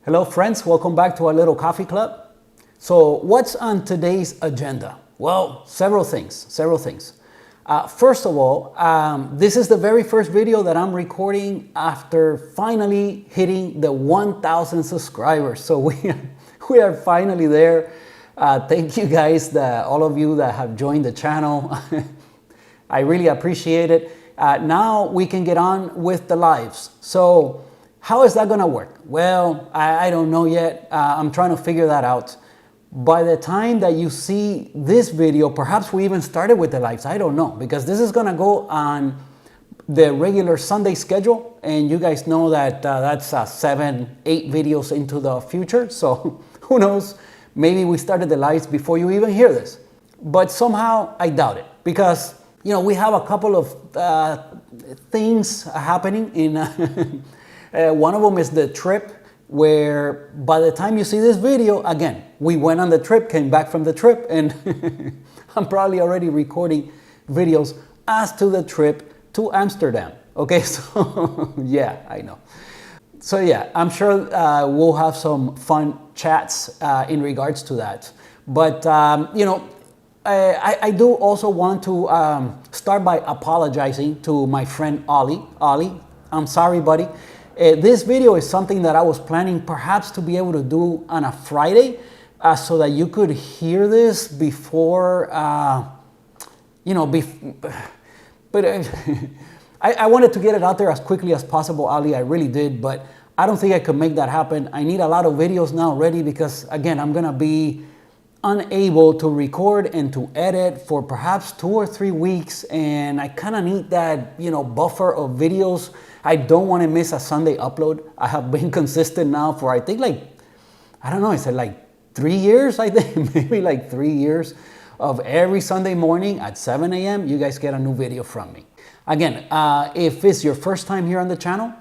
Hello friends, welcome back to our little coffee club. So what's on today's agenda? Well, several things. First of all, this is the very first video that I'm recording after finally hitting the 1,000 subscribers. So we are finally there. Thank you guys, all of you that have joined the channel. I really appreciate it. Now we can get on with the lives. So how is that gonna work? Well, I don't know yet. I'm trying to figure that out. By the time that you see this video, perhaps we even started with the lives. I don't know, because this is gonna go on the regular Sunday schedule. And you guys know that that's 7, 8 videos into the future. So who knows? Maybe we started the lives before you even hear this. But somehow I doubt it, because we have a couple of things happening in one of them is the trip, where by the time you see this video, again, we went on the trip, came back from the trip, and I'm probably already recording videos as to the trip to Amsterdam. Okay, so yeah, I know. So yeah, I'm sure we'll have some fun chats in regards to that. But I do also want to start by apologizing to my friend Ollie. Ollie, I'm sorry, buddy. This video is something that I was planning perhaps to be able to do on a Friday so that you could hear this before, but I wanted to get it out there as quickly as possible, Ali. I really did, but I don't think I could make that happen. I need a lot of videos now ready because, again, I'm going to be unable to record and to edit for perhaps 2 or 3 weeks, and I kind of need that, buffer of videos. I don't want to miss a Sunday upload. I have been consistent now for, I think, I said 3 years, I think, maybe 3 years of every Sunday morning at 7 a.m. you guys get a new video from me. Again, if it's your first time here on the channel,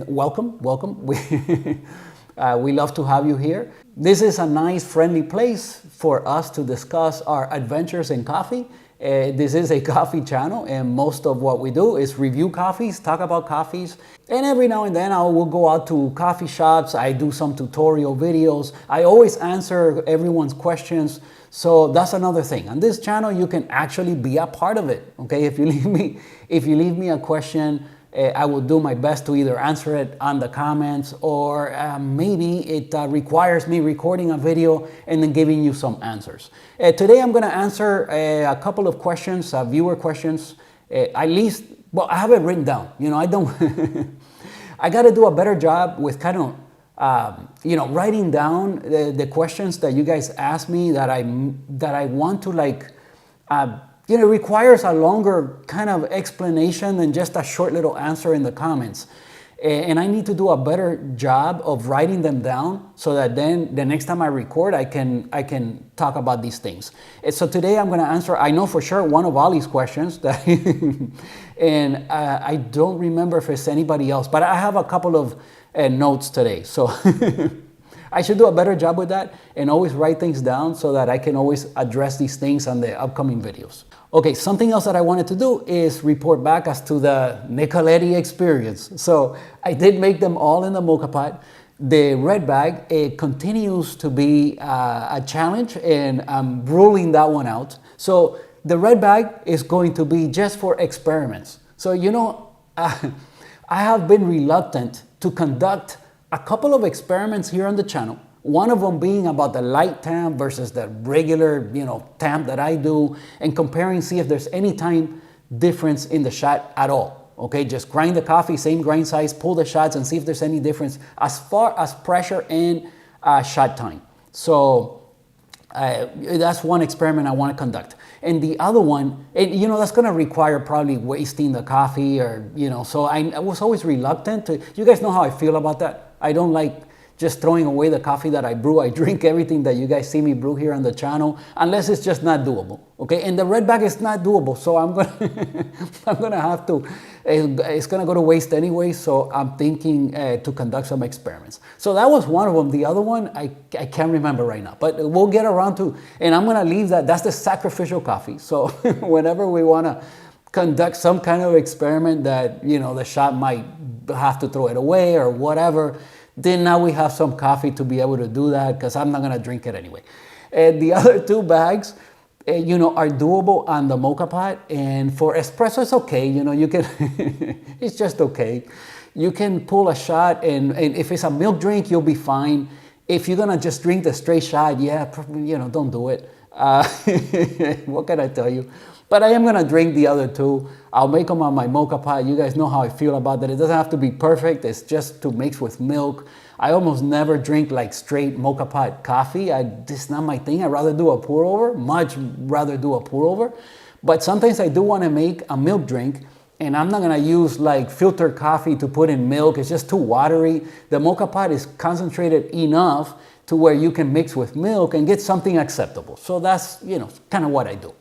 welcome. We love to have you here. This is a nice, friendly place for us to discuss our adventures in coffee. This is a coffee channel, and most of what we do is review coffees, talk about coffees, and every now and then I will go out to coffee shops. I do some tutorial videos. I always answer everyone's questions. So that's another thing. On this channel, you can actually be a part of it. Okay, if you leave me a question, I will do my best to either answer it on the comments, or maybe it requires me recording a video and then giving you some answers. Today I'm going to answer a couple of questions, viewer questions. At least, well, I have it written down. I don't. I got to do a better job with kind of, writing down the questions that you guys ask me that I want to it requires a longer kind of explanation than just a short little answer in the comments. And I need to do a better job of writing them down so that then the next time I record, I can talk about these things. So today I'm going to answer, I know for sure, one of Ollie's questions, and I don't remember if it's anybody else, but I have a couple of notes today. So I should do a better job with that and always write things down so that I can always address these things on the upcoming videos. Okay, something else that I wanted to do is report back as to the Nicoletti experience. So I did make them all in the mocha pot. The red bag, it continues to be a challenge, and I'm ruling that one out. So the red bag is going to be just for experiments. So I have been reluctant to conduct a couple of experiments here on the channel. One of them being about the light tamp versus the regular, tamp that I do, and comparing, see if there's any time difference in the shot at all. Okay, just grind the coffee, same grind size, pull the shots, and see if there's any difference as far as pressure and shot time. So that's one experiment I want to conduct. And the other one, and that's going to require probably wasting the coffee, or so I was always reluctant to. You guys know how I feel about that. I don't like just throwing away the coffee that I brew. I drink everything that you guys see me brew here on the channel, unless it's just not doable. Okay, and the red bag is not doable, so I'm gonna have to. It's gonna go to waste anyway. So I'm thinking to conduct some experiments. So that was one of them. The other one I can't remember right now, but we'll get around to. And I'm gonna leave that. That's the sacrificial coffee. So whenever we wanna conduct some kind of experiment that the shop might have to throw it away or whatever, Then now we have some coffee to be able to do that because I'm not going to drink it anyway. The other 2 bags, are doable on the mocha pot. And for espresso, it's okay. You can, it's just okay. You can pull a shot, and if it's a milk drink, you'll be fine. If you're going to just drink the straight shot, don't do it. What can I tell you? But I am going to drink the other 2. I'll make them on my mocha pot. You guys know how I feel about that. It doesn't have to be perfect. It's just to mix with milk. I almost never drink like straight mocha pot coffee. It's not my thing. I'd rather do a pour over, much rather do a pour over. But sometimes I do want to make a milk drink, and I'm not going to use like filtered coffee to put in milk. It's just too watery. The mocha pot is concentrated enough to where you can mix with milk and get something acceptable. So that's, kind of what I do.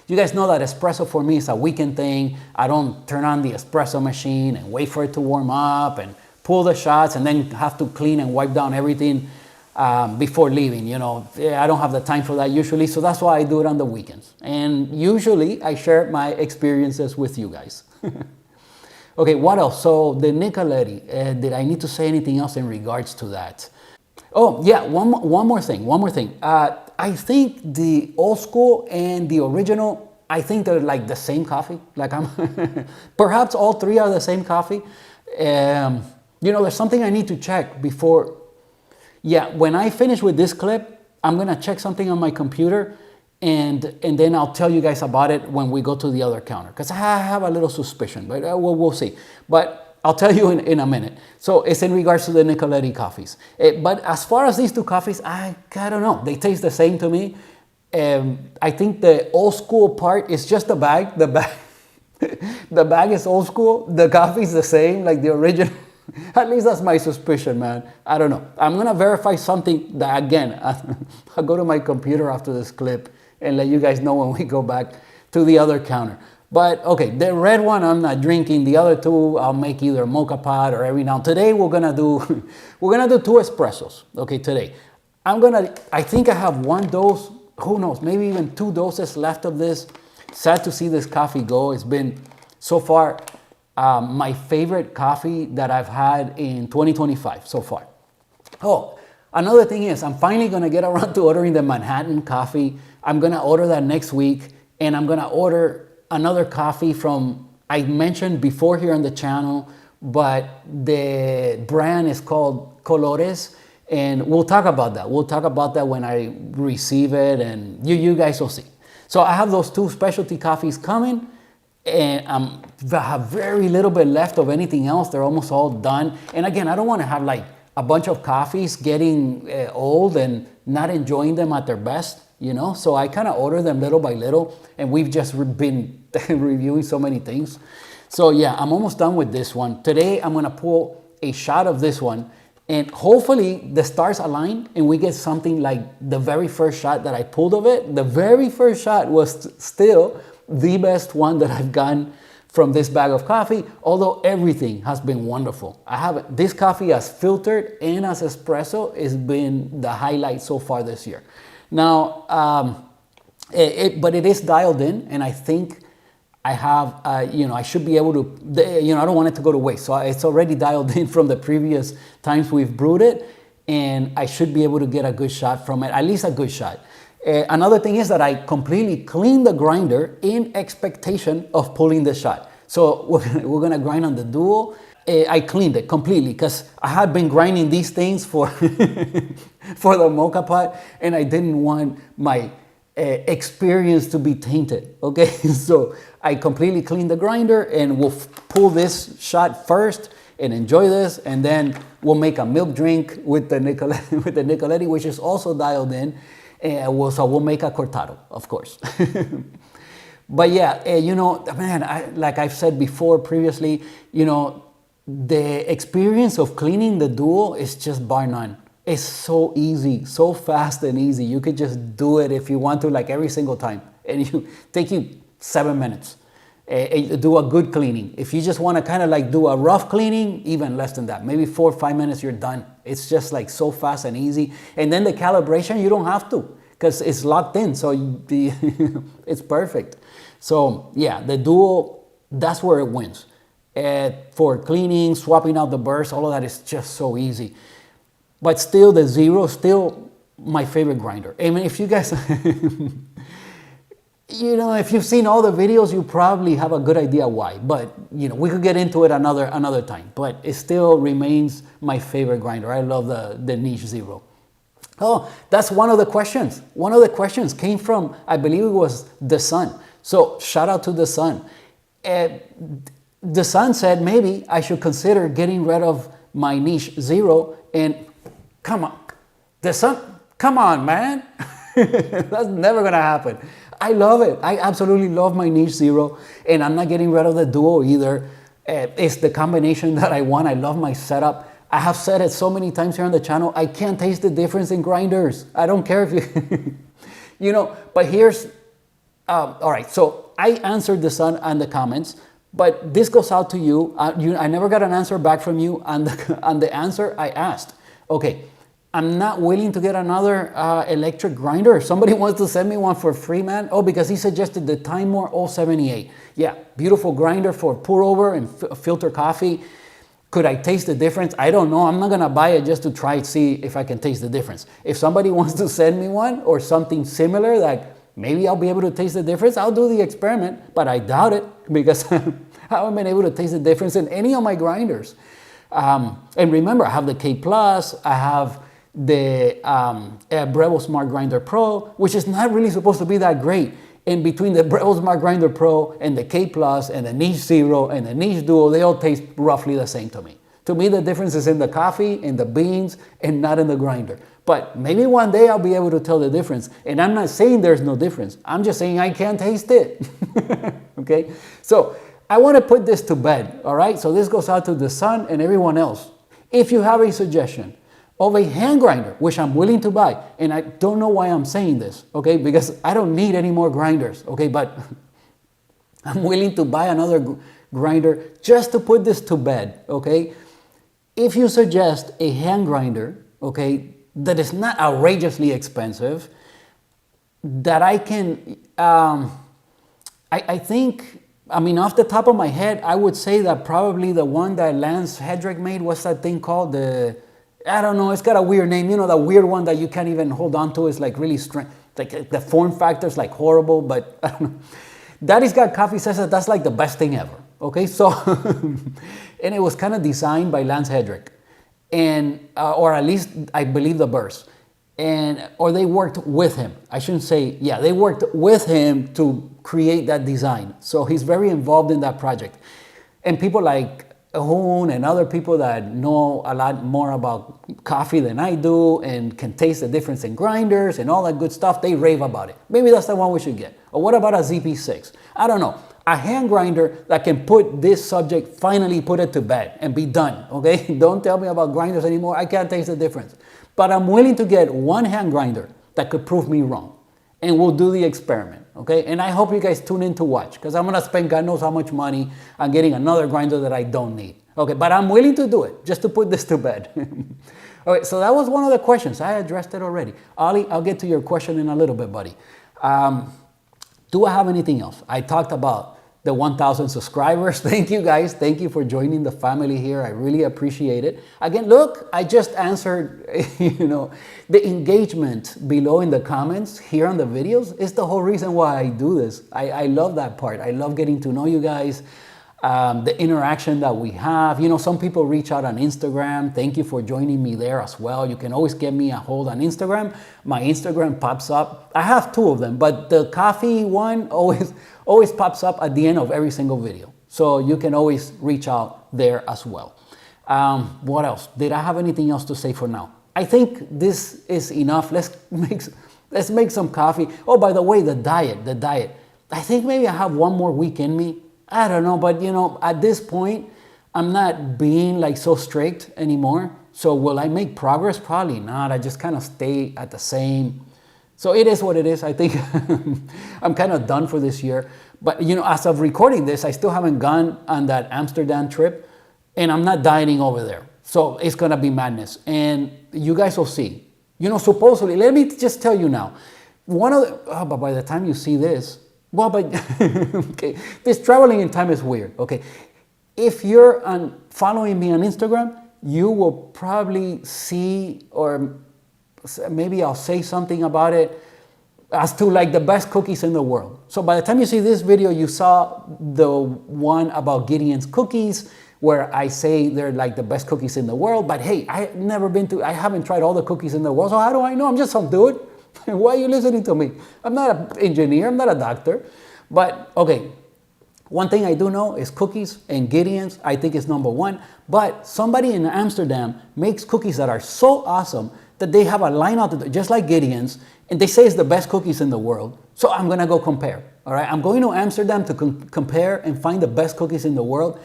You guys know that espresso for me is a weekend thing. I don't turn on the espresso machine and wait for it to warm up and pull the shots and then have to clean and wipe down everything before leaving. I don't have the time for that usually, so that's why I do it on the weekends. And usually I share my experiences with you guys. Okay, what else? So the Nicoletti, did I need to say anything else in regards to that? Oh yeah, one more thing. I think the old school and the original, I think they're like the same coffee. Like perhaps all 3 are the same coffee. There's something I need to check before. Yeah, when I finish with this clip, I'm gonna check something on my computer, and then I'll tell you guys about it when we go to the other counter, because I have a little suspicion, but we'll see. But I'll tell you in a minute. So it's in regards to the Nicoletti coffees. But as far as these 2 coffees, I don't know. They taste the same to me. I think the old school part is just the bag. The bag is old school. The coffee is the same, like the original. At least that's my suspicion, man. I don't know. I'm going to verify something that, again, I'll go to my computer after this clip and let you guys know when we go back to the other counter. But okay, the red one I'm not drinking. The other 2 I'll make either mocha pot or every now. Today we're gonna do 2 espressos. Okay, today I think I have 1 dose. Who knows? Maybe even 2 doses left of this. Sad to see this coffee go. It's been so far my favorite coffee that I've had in 2025 so far. Oh, another thing is I'm finally gonna get around to ordering the Manhattan coffee. I'm gonna order that next week, and I'm gonna order another coffee from, I mentioned before here on the channel, but the brand is called Colores, and we'll talk about that. We'll talk about that when I receive it, and you guys will see. So I have those 2 specialty coffees coming, and I have very little bit left of anything else. They're almost all done. And again, I don't want to have like a bunch of coffees getting old and not enjoying them at their best. So I kind of order them little by little, and we've just been reviewing so many things. So yeah, I'm almost done with this one. Today I'm gonna pull a shot of this one, and hopefully the stars align and we get something like the very first shot that I pulled of it. The very first shot was still the best one that I've gotten from this bag of coffee, although everything has been wonderful. This coffee as filtered and as espresso has been the highlight so far this year. Now, but it is dialed in, and I think I have, I should be able to, I don't want it to go to waste. So it's already dialed in from the previous times we've brewed it, and I should be able to get a good shot from it, at least a good shot. Another thing is that I completely cleaned the grinder in expectation of pulling the shot. So we're gonna grind on the dual. I cleaned it completely because I had been grinding these things for for the mocha pot, and I didn't want my experience to be tainted. Okay, so I completely cleaned the grinder, and we'll pull this shot first and enjoy this, and then we'll make a milk drink with the Nicoletti, which is also dialed in. So we'll make a cortado, of course. But yeah, man, like I've said before previously, the experience of cleaning the duo is just bar none. It's so easy, so fast and easy. You could just do it if you want to, like every single time. And take you 7 minutes. Do a good cleaning. If you just want to kind of like do a rough cleaning, even less than that. Maybe 4 or 5 minutes, you're done. It's just like so fast and easy. And then the calibration, you don't have to because it's locked in. So it's perfect. So yeah, the duo, that's where it wins. For cleaning, swapping out the burrs, all of that is just so easy. But still, the Zero, still my favorite grinder. I mean, if you guys, if you've seen all the videos, you probably have a good idea why. But, we could get into it another time. But it still remains my favorite grinder. I love the Niche Zero. Oh, that's one of the questions. One of the questions came from, I believe it was The Sun. So shout out to The Sun. The Sun said maybe I should consider getting rid of my Niche Zero. And come on, The Sun, come on, man. That's never going to happen. I love it. I absolutely love my Niche Zero. And I'm not getting rid of the Duo either. It's the combination that I want. I love my setup. I have said it so many times here on the channel, I can't taste the difference in grinders. I don't care if you, but here's, all right, so I answered The Sun and the comments, but this goes out to you. I never got an answer back from you on the answer I asked. Okay, I'm not willing to get another electric grinder. If somebody wants to send me one for free, man. Oh, because he suggested the Time More 078. Yeah, beautiful grinder for pour over and filter coffee. Could I taste the difference? I don't know. I'm not going to buy it just to try and see if I can taste the difference. If somebody wants to send me one or something similar, like maybe I'll be able to taste the difference, I'll do the experiment, but I doubt it because I haven't been able to taste the difference in any of my grinders. And remember, I have the K+, I have the Breville Smart Grinder Pro, which is not really supposed to be that great. And between the Breville Smart Grinder Pro and the K+, and the Niche Zero and the Niche Duo, they all taste roughly the same to me. To me, the difference is in the coffee, in the beans, and not in the grinder. But maybe one day I'll be able to tell the difference. And I'm not saying there's no difference. I'm just saying I can't taste it. Okay? So I want to put this to bed, all right? So this goes out to The Sun and everyone else. If you have a suggestion of a hand grinder, which I'm willing to buy, and I don't know why I'm saying this, okay, because I don't need any more grinders, okay, but I'm willing to buy another grinder just to put this to bed, okay. If you suggest a hand grinder, okay, that is not outrageously expensive, that I can, I think, I mean, off the top of my head, I would say that probably the one that Lance Hedrick made, what's that thing called, I don't know, it's got a weird name. The weird one that you can't even hold on to is like really strange. Like the form factor is like horrible, but I don't know. Daddy's Got Coffee says that that's like the best thing ever. Okay, so, and it was kind of designed by Lance Hedrick. And, or at least I believe the burrs. Or they worked with him. I shouldn't say, yeah, they worked with him to create that design. So he's very involved in that project. And people like Hoon and other people that know a lot more about coffee than I do and can taste the difference in grinders and all that good stuff, they rave about it. Maybe that's the one we should get. Or what about a ZP6? I don't know. A hand grinder that can put this subject, finally put it to bed and be done, okay? Don't tell me about grinders anymore. I can't taste the difference. But I'm willing to get one hand grinder that could prove me wrong. And we'll do the experiment, okay? And I hope you guys tune in to watch because I'm gonna spend God knows how much money on getting another grinder that I don't need. Okay, but I'm willing to do it just to put this to bed. Okay, so that was one of the questions. I addressed it already. Ali, I'll get to your question in a little bit, buddy. Do I have anything else? I talked about the 1,000 subscribers. Thank you guys. Thank you for joining the family here. I really appreciate it. Again, look, I just answered, the engagement below in the comments here on the videos is the whole reason why I do this. I love that part. I love getting to know you guys, the interaction that we have. Some people reach out on Instagram. Thank you for joining me there as well. You can always get me a hold on Instagram. My Instagram pops up. I have two of them, but the coffee one always pops up at the end of every single video. So you can always reach out there as well. What else? Did I have anything else to say for now? I think this is enough. Let's make some coffee. Oh, by the way, the diet. I think maybe I have one more week in me. I don't know, but at this point, I'm not being like so strict anymore. So will I make progress? Probably not. I just kind of stay at the same. So it is what it is. I think I'm kind of done for this year. But as of recording this, I still haven't gone on that Amsterdam trip and I'm not dieting over there. So it's going to be madness. And you guys will see. Supposedly, let me just tell you now, but by the time you see this, well, but okay, this traveling in time is weird. Okay, if you're following me on Instagram, you will probably see, or maybe I'll say something about it as to like the best cookies in the world. So by the time you see this video, you saw the one about Gideon's cookies, where I say they're like the best cookies in the world. But hey, I haven't tried all the cookies in the world, so how do I know? I'm just some dude. Why are you listening to me? I'm not an engineer, I'm not a doctor. But okay, one thing I do know is cookies, and Gideon's, I think, is number one. But somebody in Amsterdam makes cookies that are so awesome that they have a line out there, just like Gideon's, and they say it's the best cookies in the world. So I'm gonna go compare, all right? I'm going to Amsterdam to compare and find the best cookies in the world.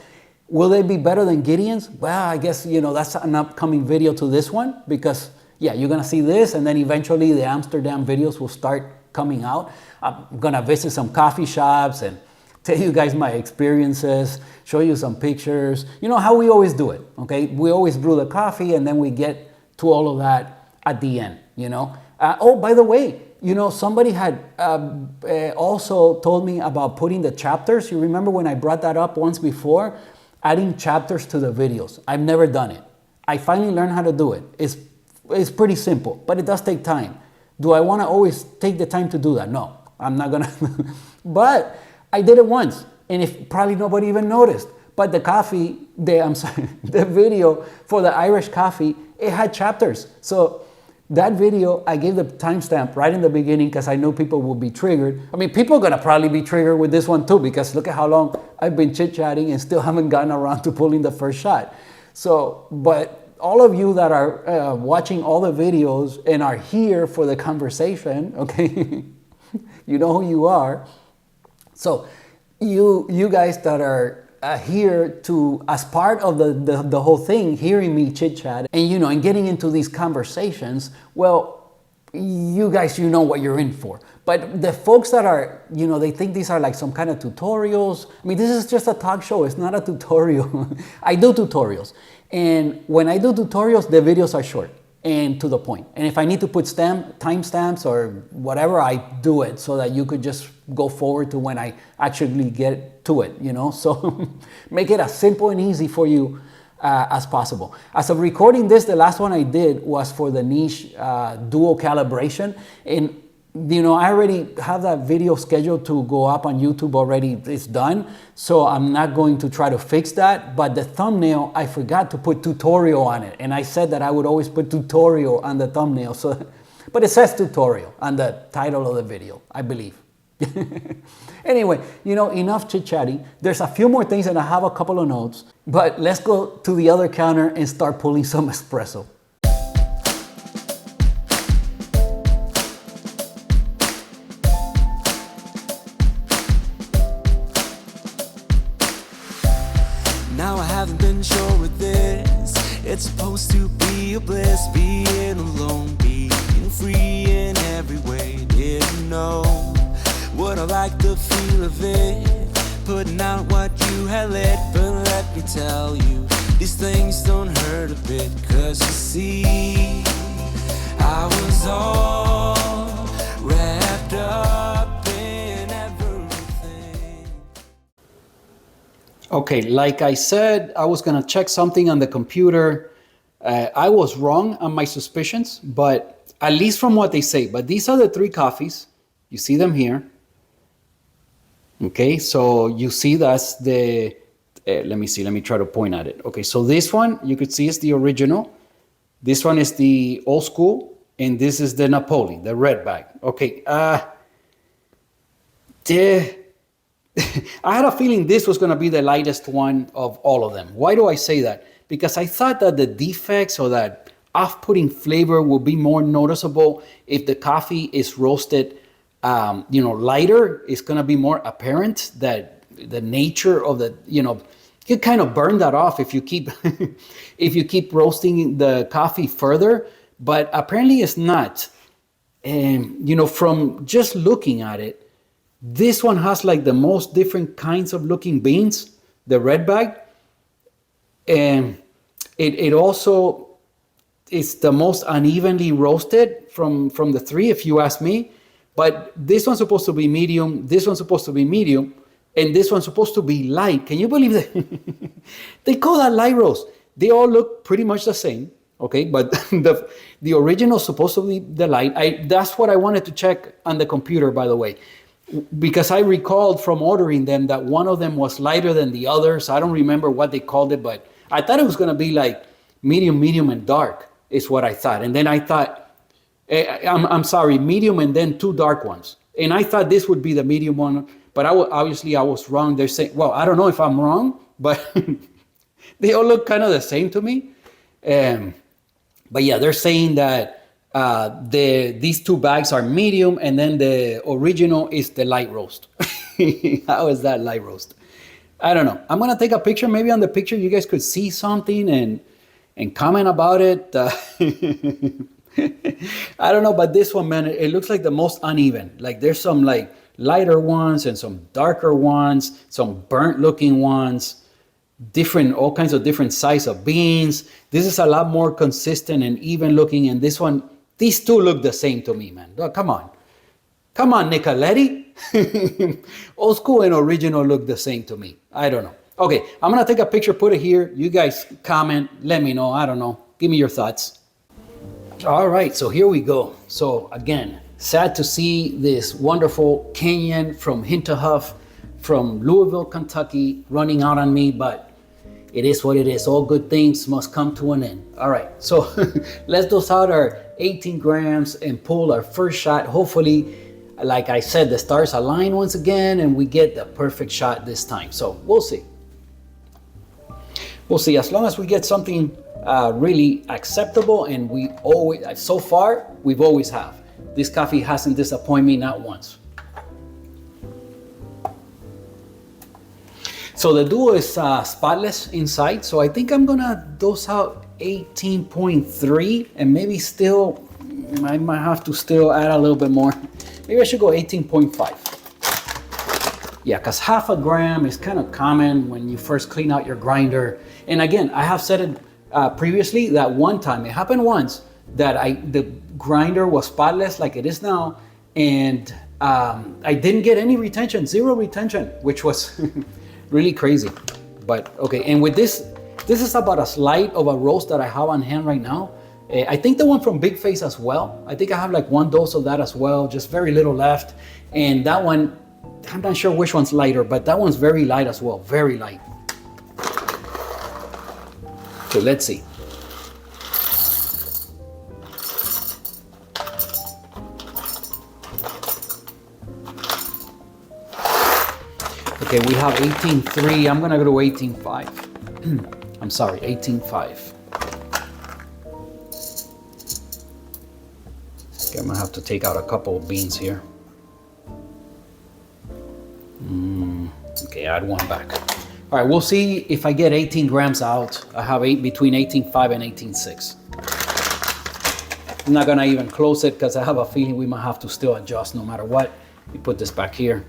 Will they be better than Gideon's? Well, I guess, that's an upcoming video to this one, because yeah, you're gonna see this, and then eventually the Amsterdam videos will start coming out. I'm gonna visit some coffee shops and tell you guys my experiences, show you some pictures. You know how we always do it, okay? We always brew the coffee, and then we get to all of that at the end, oh, by the way, somebody had also told me about putting the chapters. You remember when I brought that up once before? Adding chapters to the videos. I've never done it. I finally learned how to do it. It's pretty simple, but it does take time. Do I want to always take the time to do that? No, I'm not gonna. But I did it once, and if probably nobody even noticed. But the the video for the Irish coffee, it had chapters. So that video, I gave the timestamp right in the beginning because I know people will be triggered. I mean, people are going to probably be triggered with this one too, because look at how long I've been chit-chatting and still haven't gotten around to pulling the first shot. So, but all of you that are watching all the videos and are here for the conversation, okay, you know who you are. So you guys that are here to, as part of the whole thing, hearing me chit chat and and getting into these conversations, well, you guys, you know what you're in for. But the folks that are, they think these are like some kind of tutorials. I mean, this is just a talk show. It's not a tutorial. I do tutorials. And when I do tutorials, the videos are short and to the point. And if I need to put timestamps or whatever, I do it so that you could just go forward to when I actually get to it, So make it as simple and easy for you as possible. As of recording this, the last one I did was for the niche dual calibration. And I already have that video scheduled to go up on YouTube already. It's done. So I'm not going to try to fix that. But the thumbnail, I forgot to put tutorial on it. And I said that I would always put tutorial on the thumbnail. But it says tutorial on the title of the video, I believe. Anyway, enough chit-chatting. There's a few more things and I have a couple of notes. But let's go to the other counter and start pulling some espresso. Now I haven't been sure with this. It's supposed to be a bliss, being alone, being free in every way. Didn't know what I like the feel of it, putting out what you had lit. But let me tell you, these things don't hurt a bit. Cause you see, I was all wrapped up in everything. Okay, like I said, I was gonna check something on the computer. I was wrong on my suspicions, but at least from what they say. But these are the three coffees. You see them here. Okay, so you see that's the, let me try to point at it. Okay, so this one, you could see is the original. This one is the old school, and this is the Napoli, the red bag. Okay, I had a feeling this was gonna be the lightest one of all of them. Why do I say that? Because I thought that the defects or that off-putting flavor will be more noticeable if the coffee is roasted lighter. It's going to be more apparent that the nature of the, you kind of burn that off if you keep if you keep roasting the coffee further, but apparently it's not. And from just looking at it, this one has like the most different kinds of looking beans, the red bag, and it also is the most unevenly roasted from the three, if you ask me. But this one's supposed to be medium, this one's supposed to be medium, And this one's supposed to be light. Can you believe that? They call that light roast. They all look pretty much the same, okay? But the original is supposed to be the light. That's what I wanted to check on the computer, by the way, because I recalled from ordering them that one of them was lighter than the others. I don't remember what they called it, but I thought it was going to be like medium, and dark is what I thought. And then I thought, I'm sorry, medium and then 2 dark ones. And I thought this would be the medium one, but obviously I was wrong. They're saying, well, I don't know if I'm wrong, but they all look kind of the same to me. But yeah, they're saying that these 2 bags are medium, and then the original is the light roast. How is that light roast? I don't know. I'm gonna take a picture. Maybe on the picture you guys could see something and comment about it. I don't know, but this one, man, it looks like the most uneven. Like there's some like lighter ones and some darker ones, some burnt looking ones, all kinds of different size of beans. This is a lot more consistent and even looking. And this one, these 2 look the same to me, man. Oh, come on, Nicoletti. Old school and original look the same to me. I don't know. Okay, I'm gonna take a picture, put it here. You guys comment, let me know. I don't know. Give me your thoughts. All right, so here we go. So again, sad to see this wonderful Kenyan from Hinterhof, from Louisville, Kentucky, running out on me, but it is what it is. All good things must come to an end. All right, so let's dose out our 18 grams and pull our first shot. Hopefully, like I said, the stars align once again and we get the perfect shot this time. So we'll see. We'll see. As long as we get something really acceptable, and we always, so far, we've always have. This coffee hasn't disappointed me, not once. So the Duo is spotless inside, so I think I'm gonna dose out 18.3, and maybe still, I might have to still add a little bit more. Maybe I should go 18.5. Yeah, because half a gram is kind of common when you first clean out your grinder. And again, I have said it previously that one time, it happened once, that the grinder was spotless like it is now, and I didn't get any retention, 0 retention, which was really crazy. But okay, and with this is about as light of a roast that I have on hand right now. I think the one from Big Face as well. I think I have like 1 dose of that as well, just very little left. And that one, I'm not sure which one's lighter, but that one's very light as well, very light. So let's see. Okay, we have 18.3. I'm gonna go to 18.5. I'm sorry, 18.5. Okay, I'm gonna have to take out a couple of beans here. Okay, add 1 back. All right, we'll see if I get 18 grams out. I have between 18.5 and 18.6. I'm not gonna even close it because I have a feeling we might have to still adjust no matter what. We put this back here.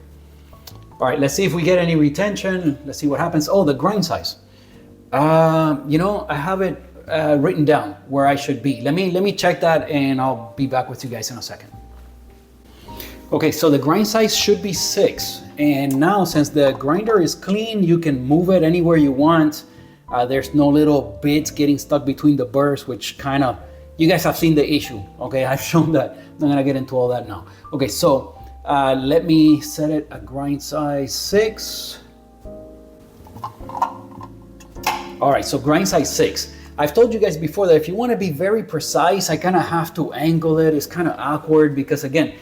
All right, let's see if we get any retention. Let's see what happens. Oh, the grind size. You know, I have it written down where I should be. Let me check that, and I'll be back with you guys in a second. Okay, so the grind size should be 6. And now, since the grinder is clean, you can move it anywhere you want. There's no little bits getting stuck between the burrs, which kind of, you guys have seen the issue. Okay, I've shown that. I'm not gonna get into all that now. Okay, so let me set it a grind size 6. All right, so grind size 6. I've told you guys before that if you want to be very precise, I kind of have to angle it. It's kind of awkward because, again,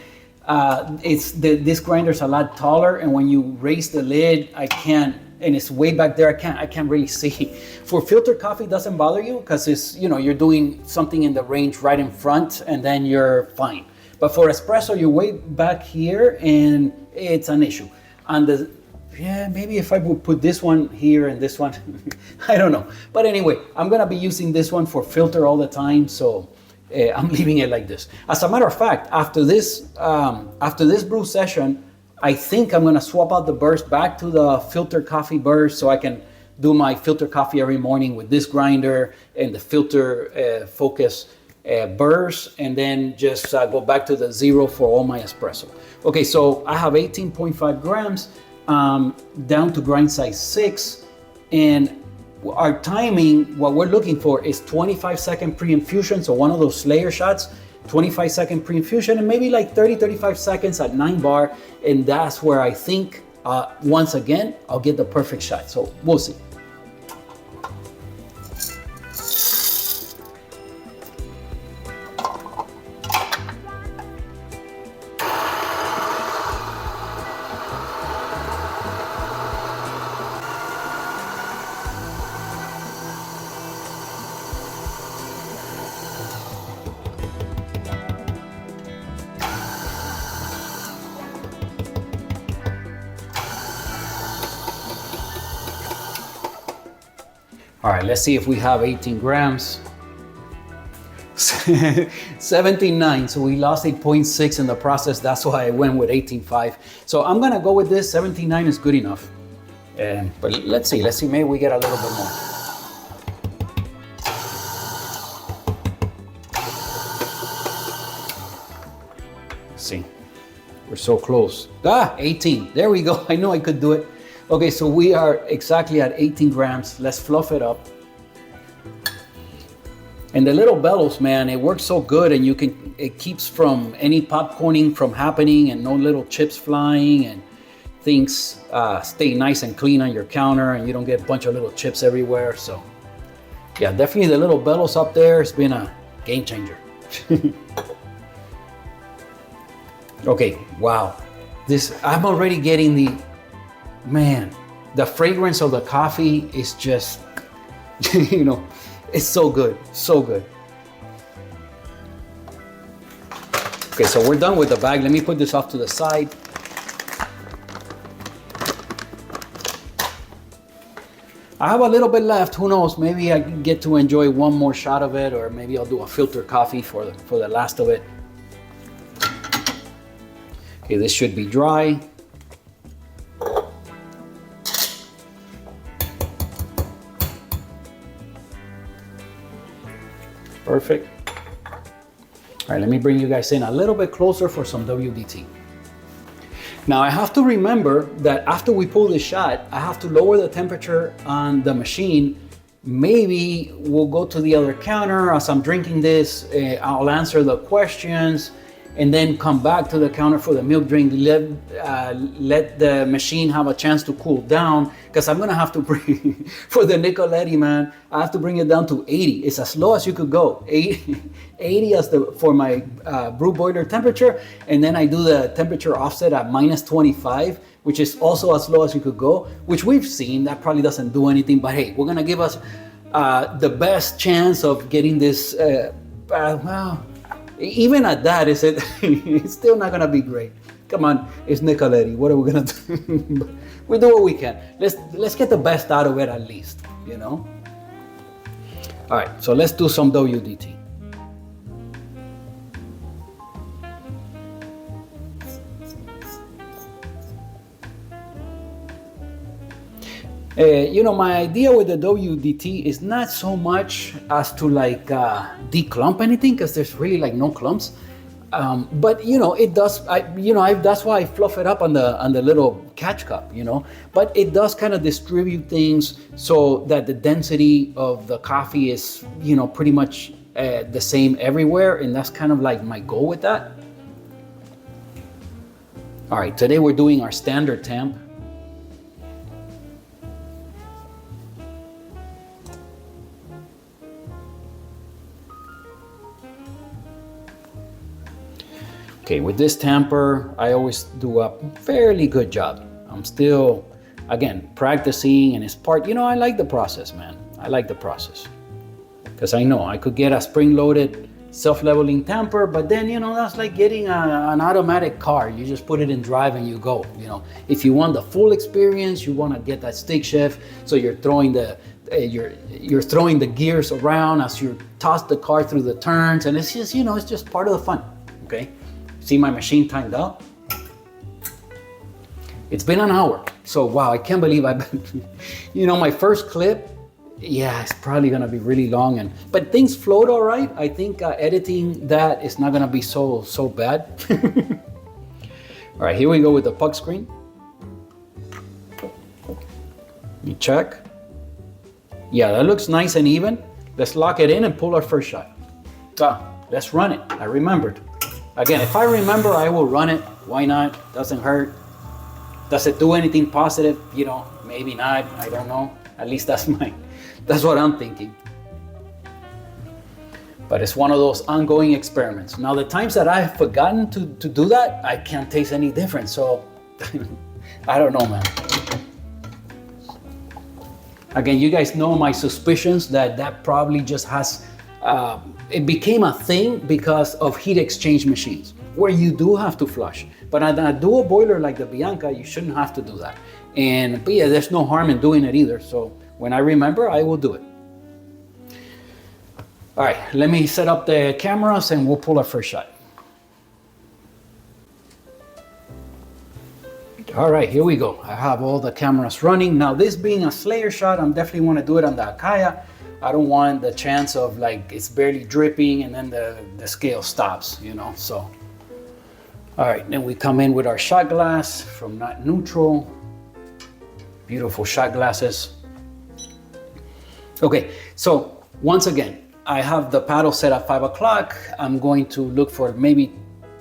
this grinder's a lot taller, and when you raise the lid, I can't, and it's way back there, I can't really see. For filter coffee, it doesn't bother you because it's, you know, you're doing something in the range right in front, and then you're fine. But for espresso, you're way back here, and it's an issue. On the, yeah, maybe if I would put this one here and this one, I don't know. But anyway, I'm gonna be using this one for filter all the time, so I'm leaving it like this. As a matter of fact, after this brew session, I think I'm gonna swap out the burrs back to the filter coffee burrs so I can do my filter coffee every morning with this grinder and the filter focus burrs, and then just go back to the 0 for all my espresso. Okay, so I have 18.5 grams. down to grind size 6. And our timing, what we're looking for is 25-second pre-infusion. So one of those Slayer shots, 25-second pre-infusion, and maybe like 35 seconds at 9 bar. And that's where I think, once again, I'll get the perfect shot. So we'll see. All right, let's see if we have 18 grams. 17.9, so we lost 8.6 in the process. That's why I went with 18.5. So I'm gonna go with this. 17.9 is good enough. But let's see, maybe we get a little bit more. Let's see, we're so close. 18, there we go. I know I could do it. Okay, so we are exactly at 18 grams. Let's fluff it up. And the little bellows, man, it works so good, and it keeps from any popcorning from happening, and no little chips flying, and things stay nice and clean on your counter, and you don't get a bunch of little chips everywhere. So yeah, definitely the little bellows up there has been a game changer. Okay, wow. I'm already getting the fragrance of the coffee is just, it's so good, so good. Okay, so we're done with the bag. Let me put this off to the side. I have a little bit left, who knows, maybe I can get to enjoy one more shot of it, or maybe I'll do a filter coffee for the last of it. Okay, this should be dry. Perfect. All right, let me bring you guys in a little bit closer for some WDT. Now I have to remember that after we pull this shot, I have to lower the temperature on the machine. Maybe we'll go to the other counter as I'm drinking this. I'll answer the questions and then come back to the counter for the milk drink. Let the machine have a chance to cool down, because I'm gonna have to bring, for the Nicoletti, man, I have to bring it down to 80. It's as low as you could go. 80 for my brew boiler temperature, and then I do the temperature offset at -25, which is also as low as you could go, which we've seen. That probably doesn't do anything, but hey, we're gonna give us the best chance of getting this, well, even at that, it's still not gonna be great. Come on, it's Nicoletti. What are we gonna do? We do what we can. Let's get the best out of it at least, All right, so let's do some WDT. My idea with the WDT is not so much as to declump anything, because there's really no clumps. But it does. That's why I fluff it up on the little catch cup. But it does kind of distribute things so that the density of the coffee is pretty much the same everywhere, and that's kind of my goal with that. All right, today we're doing our standard temp. Okay, with this tamper, I always do a fairly good job. I'm still, again, practicing, and it's part, I like the process, man. I like the process. Because I know I could get a spring-loaded, self-leveling tamper, but then, that's like getting an automatic car. You just put it in drive and you go, If you want the full experience, you want to get that stick shift, so you're throwing you're throwing the gears around as you toss the car through the turns, and it's just, it's just part of the fun, okay? See my machine timed out? It's been an hour. So wow, I can't believe I've been, my first clip, yeah, it's probably gonna be really long, but things flowed all right. I think editing that is not gonna be so bad. All right, here we go with the puck screen. You check. Yeah, that looks nice and even. Let's lock it in and pull our first shot. So let's run it. I remembered. Again, if I remember, I will run it. Why not? Doesn't hurt. Does it do anything positive? You know, maybe not. I don't know. At least that's what I'm thinking. But it's one of those ongoing experiments. Now, the times that I've forgotten to do that, I can't taste any difference. So I don't know, man. Again, you guys know my suspicions that probably just has, it became a thing because of heat exchange machines, where you do have to flush. But on a dual boiler like the Bianca, you shouldn't have to do that. But yeah, there's no harm in doing it either. So when I remember, I will do it. All right, let me set up the cameras and we'll pull our first shot. All right, here we go. I have all the cameras running. Now, this being a Slayer shot, I'm definitely want to do it on the Akaya. I don't want the chance of like it's barely dripping and then the scale stops, you know, so. All right, then we come in with our shot glass from Not Neutral. Beautiful shot glasses. Okay, so once again, I have the paddle set at 5 o'clock. I'm going to look for maybe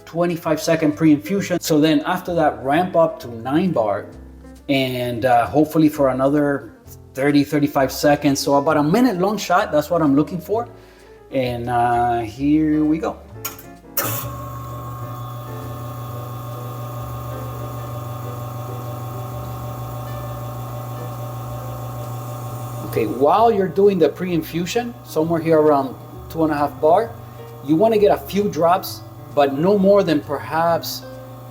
25-second pre-infusion. So then after that, ramp up to 9 bar and hopefully for another 30-35 seconds. So about a minute long shot, that's what I'm looking for. And here we go. Okay, while you're doing the pre-infusion, somewhere here around 2.5 bar, you want to get a few drops, but no more than perhaps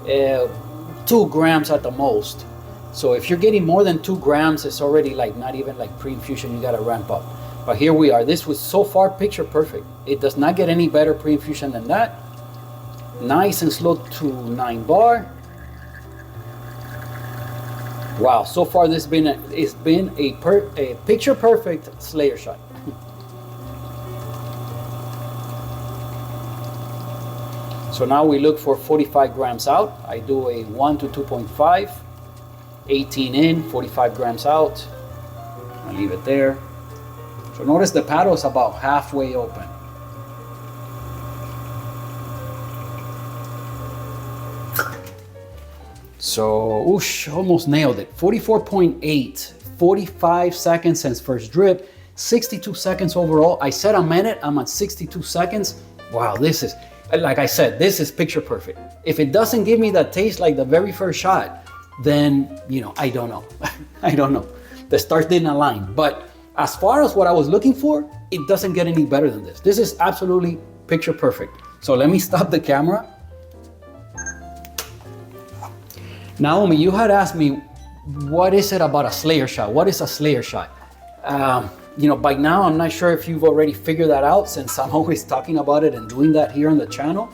2 grams at the most. So if you're getting more than 2 grams, it's already like not even like pre-infusion, you got to ramp up. But here we are. This was so far picture perfect. It does not get any better pre-infusion than that. Nice and slow to 9 bar. Wow, so far it's been a picture perfect Slayer shot. So now we look for 45 grams out. I do a 1 to 2.5, 18 in, 45 grams out. I leave it there. So notice the paddle is about halfway open. So, oosh, almost nailed it. 44.8, 45 seconds since first drip, 62 seconds overall. I said a minute, I'm at 62 seconds. Wow, this is, like I said, this is picture perfect. If it doesn't give me that taste like the very first shot, then, you know, I don't know. I don't know. The stars didn't align. But as far as what I was looking for, it doesn't get any better than this. This is absolutely picture perfect. So let me stop the camera. Naomi, you had asked me, what is it about a Slayer shot? What is a Slayer shot? You know, by now, I'm not sure if you've already figured that out since I'm always talking about it and doing that here on the channel.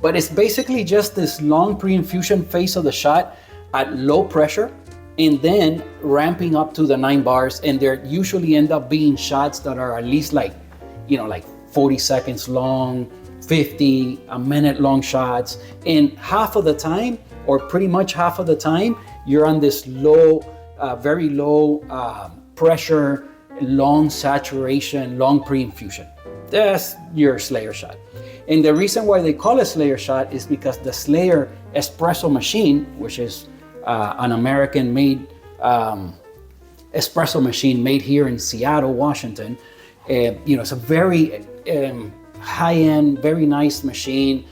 But it's basically just this long pre-infusion phase of the shot at low pressure and then ramping up to the 9 bars. And there usually end up being shots that are at least like, you know, like 40 seconds long, 50, a minute long shots. And half of the time, or pretty much half of the time, you're on this low, very low pressure, long saturation, long pre-infusion. That's your Slayer shot. And the reason why they call it Slayer shot is because the Slayer espresso machine, which is an American-made espresso machine made here in Seattle, Washington, you know, it's a very high-end, very nice machine.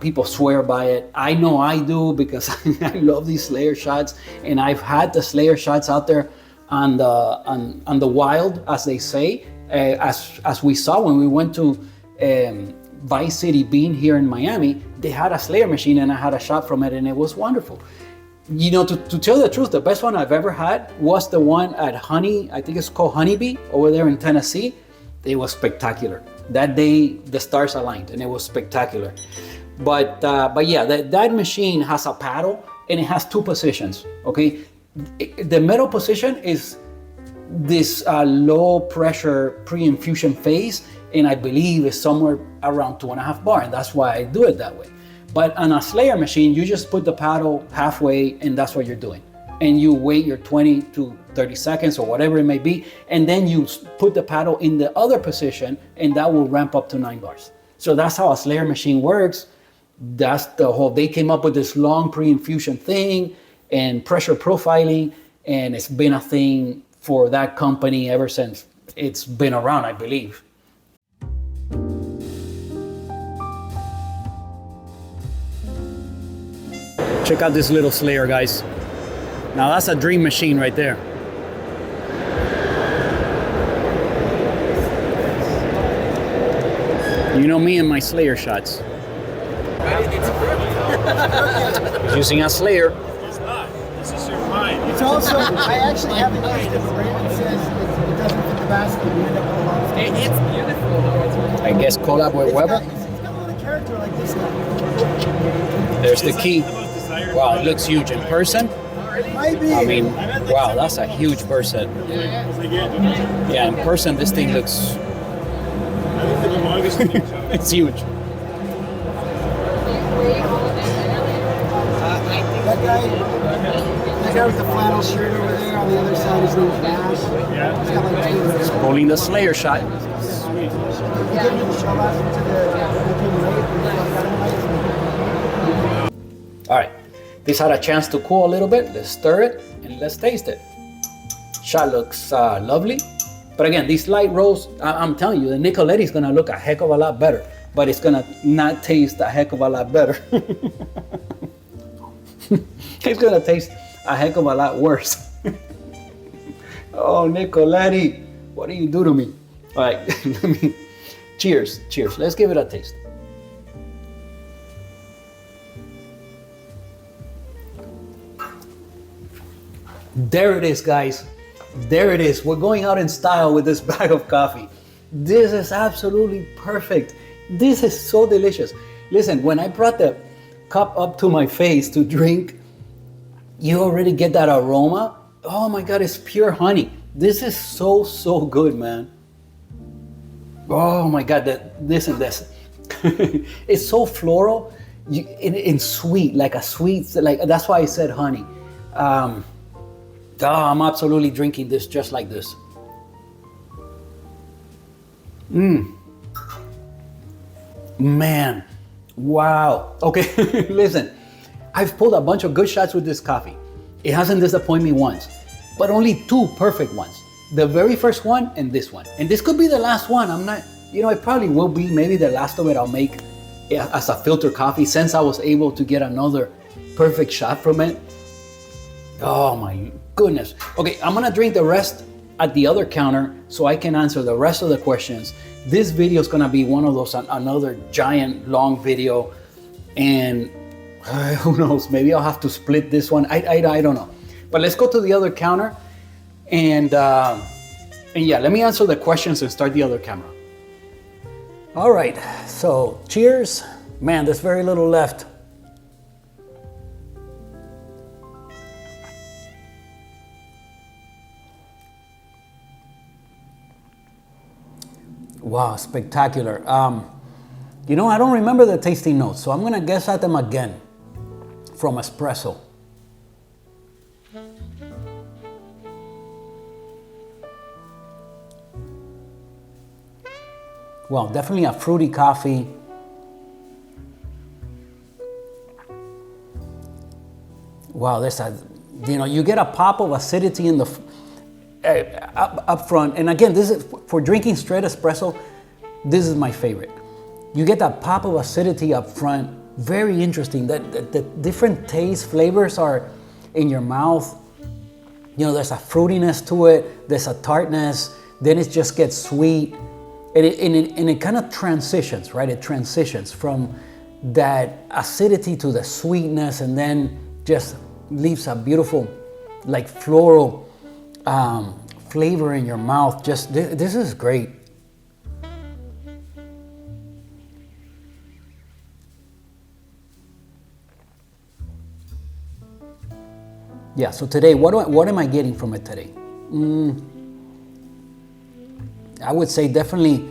People swear by it. I know I do because I love these Slayer shots, and I've had the Slayer shots out there on the wild, as they say, as we saw when we went to Vice City Bean here in Miami. They had a Slayer machine, and I had a shot from it, and it was wonderful. You know, to tell the truth, the best one I've ever had was the one at Honey. I think it's called Honeybee over there in Tennessee. It was spectacular. That day, the stars aligned, and it was spectacular. But yeah, that machine has a paddle and it has 2 positions, okay? The middle position is this low pressure pre-infusion phase, and I believe is somewhere around 2.5 bar, and that's why I do it that way. But on a Slayer machine, you just put the paddle halfway and that's what you're doing. and you wait your 20 to 30 seconds or whatever it may be, and then you put the paddle in the other position, and that will ramp up to 9 bars. So that's how a Slayer machine works. That's the whole, they came up with this long pre-infusion thing and pressure profiling, and it's been a thing for that company ever since it's been around, I believe. Check out this little Slayer, guys. Now that's a dream machine right there. You know me and my Slayer shots. Using a Slayer. It's not. This is your mind. It's also, I actually haven't used it, but Raymond says it doesn't fit the basket. You end up with a lot of stuff. It's beautiful though. I guess collab with Weber. It's got a lot of character like this stuff. There's the key. Wow, it looks huge in person. Might be. I mean, wow, that's a huge burst set. Yeah, in person, this thing looks, it's huge. That guy with the flannel shirt over there on the other side, his name's Nash. Yeah. He's got like two of those. Pulling the Slayer shot. He gave me the show last week to the All right, this had a chance to cool a little bit. Let's stir it and let's taste it. Shot looks lovely. But again, these light rolls, I'm telling you, the Nicoletti's gonna look a heck of a lot better, but it's gonna not taste a heck of a lot better. It's gonna taste a heck of a lot worse. Oh, Nicoletti, what do you do to me? All right, cheers, cheers. Let's give it a taste. There it is, guys. There it is. We're going out in style with this bag of coffee. This is absolutely perfect. This is so delicious. Listen, when I brought the cup up to my face to drink, you already get that aroma. Oh my God, it's pure honey. This is so, so good, man. Oh my God, listen, this. It's so floral and sweet, like a sweet, like that's why I said honey. I'm absolutely drinking this just like this. Man, wow. Okay, listen, I've pulled a bunch of good shots with this coffee. It hasn't disappointed me once, but only 2 perfect ones. The very first one and this one. And this could be the last one. I'm not, it probably will be maybe the last of it I'll make as a filter coffee since I was able to get another perfect shot from it. Oh my goodness. Okay, I'm gonna drink the rest at the other counter so I can answer the rest of the questions. This video is gonna be one of those, another giant long video, and who knows, maybe I'll have to split this one. I don't know. But let's go to the other counter and yeah, let me answer the questions and start the other camera. All right, so cheers. Man, there's very little left. Wow, spectacular. I don't remember the tasting notes, so I'm gonna guess at them again from espresso. Well, definitely a fruity coffee. Wow, you get a pop of acidity in the up front, and again, this is for drinking straight espresso. This is my favorite. You get that pop of acidity up front. Very interesting. That the different taste flavors are in your mouth. There's a fruitiness to it. There's a tartness. Then it just gets sweet, and it kind of transitions, right? It transitions from that acidity to the sweetness, and then just leaves a beautiful, like floral flavor in your mouth. Just this is great. Yeah, so today, what am I getting from it today? I would say definitely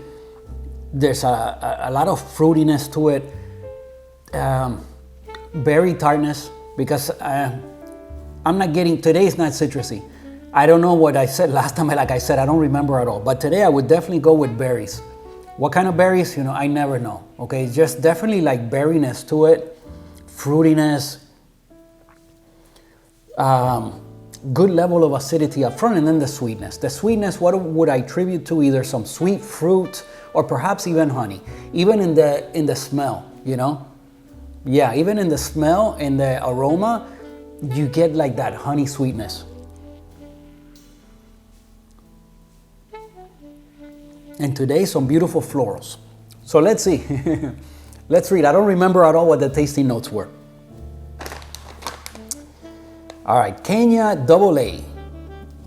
there's a lot of fruitiness to it, berry tartness, because I'm not getting, today's not citrusy. I don't know what I said last time. Like I said, I don't remember at all. But today I would definitely go with berries. What kind of berries? You know, I never know. Okay, just definitely like berryness to it, fruitiness, good level of acidity up front, and then the sweetness. The sweetness, what would I attribute to? Either some sweet fruit or perhaps even honey. Even in the smell, you know? Yeah, even in the smell and the aroma, you get like that honey sweetness. And today, some beautiful florals. So let's see. Let's read. I don't remember at all what the tasting notes were. All right, Kenya AA.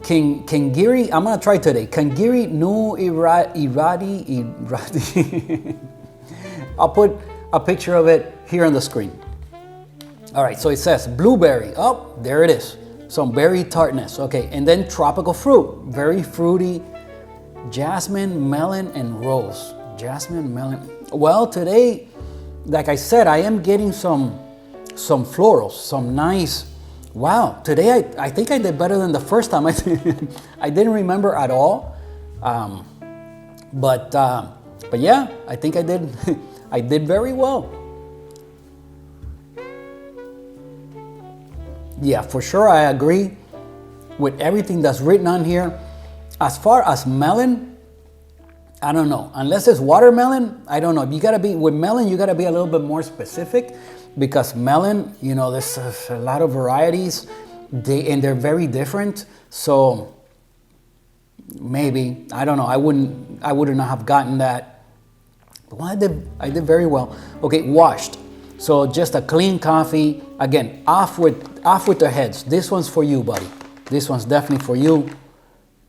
Kangiri, I'm gonna try today. Kangiri no iradi. I'll put a picture of it here on the screen. All right, so it says blueberry. Oh, there it is. Some berry tartness. Okay, and then tropical fruit. Very fruity. Jasmine, melon, and rose. Jasmine, melon. Well, today, like I said, I am getting some florals, some nice. Wow, today I think I did better than the first time. I didn't remember at all, but yeah, I think I did. I did very well. Yeah, for sure, I agree with everything that's written on here. As far as melon, I don't know. Unless it's watermelon, I don't know. With melon, you gotta be a little bit more specific, because melon, you know, there's a lot of varieties, and they're very different. So maybe, I don't know. I wouldn't have gotten that. Well, I did very well. Okay, washed. So just a clean coffee. Again, off with the heads. This one's for you, buddy. This one's definitely for you.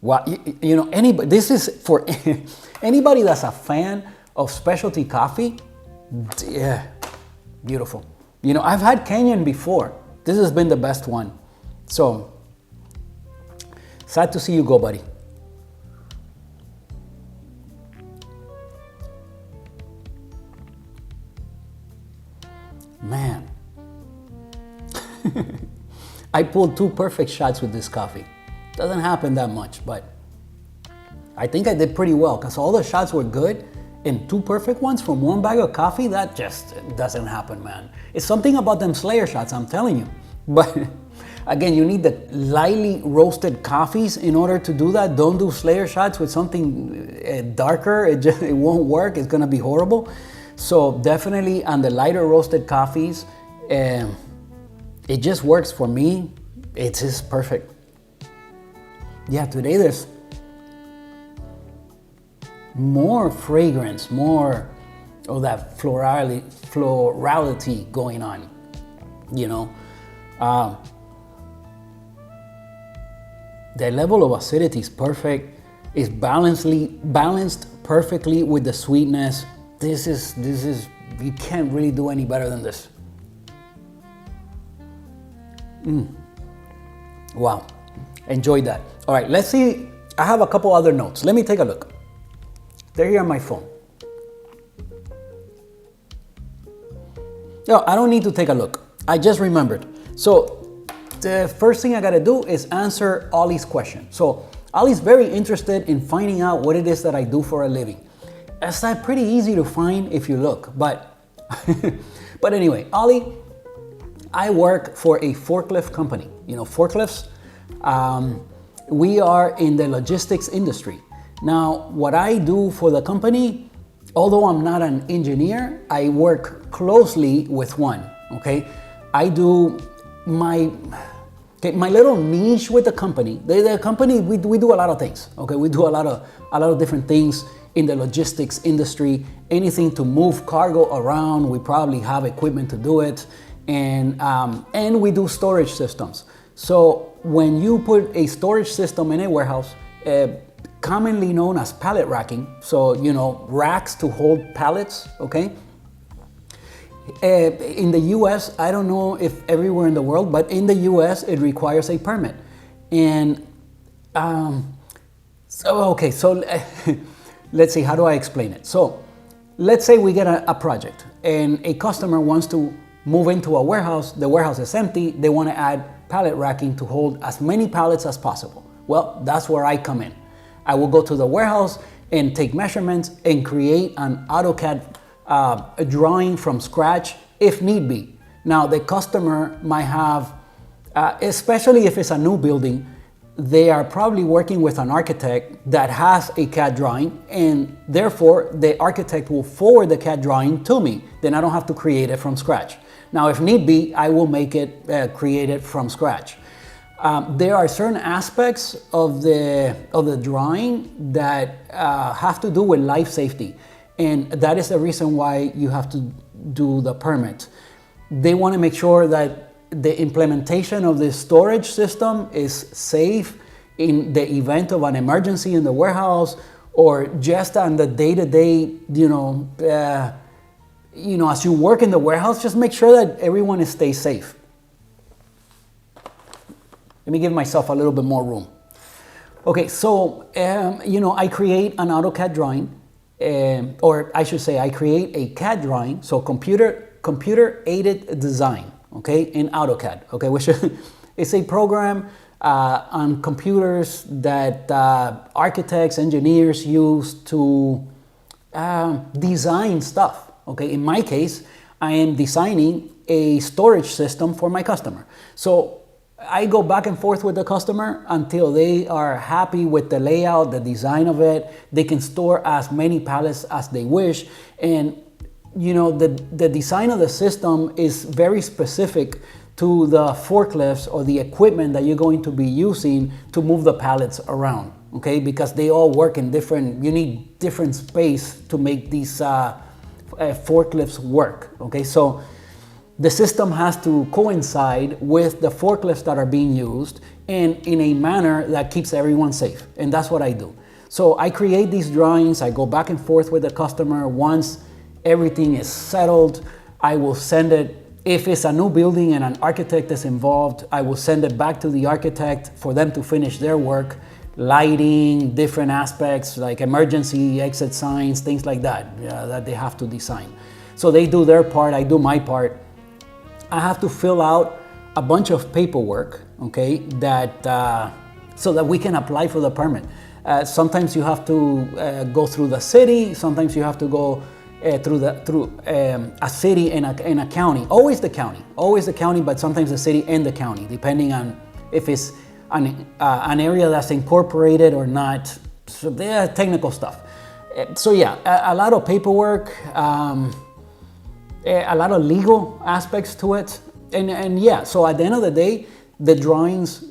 Wow, you know, anybody. This is for anybody that's a fan of specialty coffee. Yeah, beautiful. You know, I've had Kenyan before. This has been the best one. So sad to see you go, buddy. Man, I pulled 2 perfect shots with this coffee. Doesn't happen that much, but I think I did pretty well, because all the shots were good, and 2 perfect ones from 1 bag of coffee, that just doesn't happen, man. It's something about them Slayer shots, I'm telling you. But again, you need the lightly roasted coffees in order to do that. Don't do Slayer shots with something darker. It won't work. It's gonna be horrible. So definitely on the lighter roasted coffees, it just works for me. It's just perfect. Yeah, today there's more fragrance, more of that florality going on, you know. The level of acidity is perfect. It's balanced perfectly with the sweetness. This is, you can't really do any better than this. Wow, enjoyed that. All right, let's see. I have a couple other notes. Let me take a look. They're here on my phone. No, I don't need to take a look. I just remembered. So the first thing I gotta do is answer Ollie's question. So Ollie's very interested in finding out what it is that I do for a living. It's not pretty easy to find if you look, but but anyway, Ollie, I work for a forklift company. You know, forklifts. We are in the logistics industry. Now, what I do for the company, although I'm not an engineer, I work closely with one. Okay, I do my little niche with the company. The company, we do a lot of things. Okay, we do a lot of different things in the logistics industry. Anything to move cargo around, we probably have equipment to do it, and we do storage systems. So when you put a storage system in a warehouse, commonly known as pallet racking, so you know, racks to hold pallets. Okay. In the U.S., I don't know if everywhere in the world, but in the U.S. it requires a permit. And so let's see, how do I explain it? So let's say we get a project and a customer wants to move into a warehouse, the warehouse is empty, they want to add pallet racking to hold as many pallets as possible. Well, that's where I come in. I will go to the warehouse and take measurements and create an AutoCAD drawing from scratch if need be. Now, the customer might have, especially if it's a new building, they are probably working with an architect that has a CAD drawing, and therefore the architect will forward the CAD drawing to me. Then I don't have to create it from scratch. Now, if need be, I will make it, create it from scratch. There are certain aspects of the drawing that have to do with life safety, and that is the reason why you have to do the permit. They want to make sure that the implementation of the storage system is safe in the event of an emergency in the warehouse, or just on the day-to-day, as you work in the warehouse, just make sure that everyone stays safe. Let me give myself a little bit more room. Okay, so, I create an AutoCAD drawing, or I should say I create a CAD drawing, so computer-aided design, okay, in AutoCAD, okay, which is a program on computers that architects, engineers use to design stuff, okay. In my case, I am designing a storage system for my customer. So I go back and forth with the customer until they are happy with the layout, the design of it. They can store as many pallets as they wish. And the design of the system is very specific to the forklifts or the equipment that you're going to be using to move the pallets around, okay? Because they all work in you need different space to make these forklifts work, okay? So the system has to coincide with the forklifts that are being used and in a manner that keeps everyone safe. And that's what I do. So I create these drawings, I go back and forth with the customer. Once everything is settled, I will send it. If it's a new building and an architect is involved, I will send it back to the architect for them to finish their work. Lighting, different aspects like emergency exit signs, things like that, that they have to design. So they do their part, I do my part. I have to fill out a bunch of paperwork, okay, so that we can apply for the permit. Sometimes you have to go through the city. Sometimes you have to go through a city and a county. Always the county, but sometimes the city and the county, depending on if it's an area that's incorporated or not. So they're technical stuff. So yeah, a lot of paperwork. A lot of legal aspects to it, and yeah, so at the end of the day, the drawings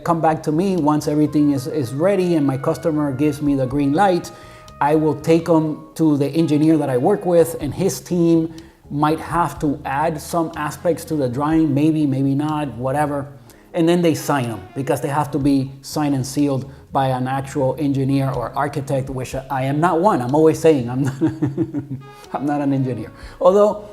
come back to me once everything is ready and my customer gives me the green light. I will take them to the engineer that I work with, and his team might have to add some aspects to the drawing, maybe not, whatever, and then they sign them because they have to be signed and sealed by an actual engineer or architect, which I am not one. I'm always saying I'm not an engineer, although